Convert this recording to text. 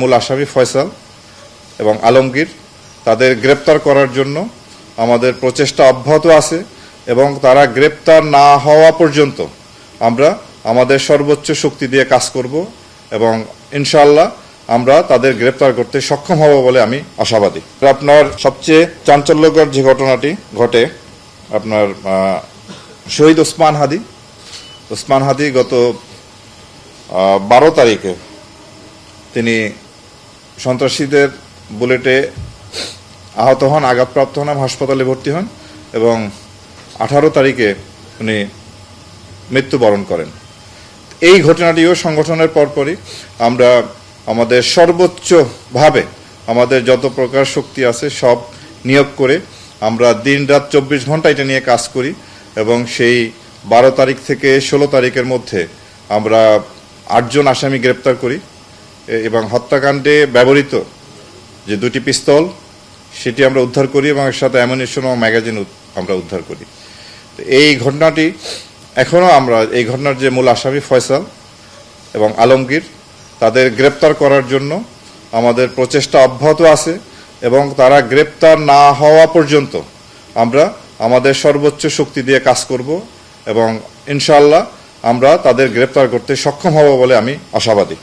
মূল আসামি ফয়সাল এবং আলমগীর তাদের গ্রেপ্তার করার জন্য আমাদের প্রচেষ্টা অব্যাহত আছে এবং তারা গ্রেপ্তার না হওয়া পর্যন্ত আমরা আমাদের সর্বোচ্চ শক্তি দিয়ে কাজ করব এবং ইনশাআল্লাহ আমরা তাদের গ্রেপ্তার করতে সক্ষম হব বলে আমি আশাবাদী। আপনার সবচেয়ে চাঞ্চল্যকর যে ঘটনাটি ঘটে আপনার শহীদ ওসমান হাদি গত 12 তারিখে তিনি সন্ত্রাসীদের বুলেটে আহত হন, আঘাতপ্রাপ্ত হন, হাসপাতালে ভর্তি হন এবং 18 তারিখে উনি মৃত্যুবরণ করেন। এই ঘটনাটিও সংগঠনের পরপরই আমরা আমাদের সর্বোচ্চভাবে আমাদের যত প্রকার শক্তি আছে সব নিয়োগ করে আমরা দিন রাত 24 ঘন্টা এটা নিয়ে কাজ করি এবং সেই 12 তারিখ থেকে 16 তারিখের মধ্যে আমরা 8 জন আসামি গ্রেপ্তার করি এবং হত্যাকাণ্ডে ব্যবহৃত যে 2টি পিস্তল সেটি আমরা উদ্ধার করি এবং এর সাথে অ্যামুনিশন ও ম্যাগাজিন আমরা উদ্ধার করি। এই ঘটনাটি এখনও আমরা এই ঘটনার যে মূল আসামি ফয়সাল এবং আলমগীর তাদের গ্রেপ্তার করার জন্য আমাদের প্রচেষ্টা অব্যাহত আছে এবং তারা গ্রেপ্তার না হওয়া পর্যন্ত আমরা আমাদের সর্বোচ্চ শক্তি দিয়ে কাজ করব এবং ইনশাআল্লাহ আমরা তাদের গ্রেপ্তার করতে সক্ষম হব বলে আমি আশাবাদী।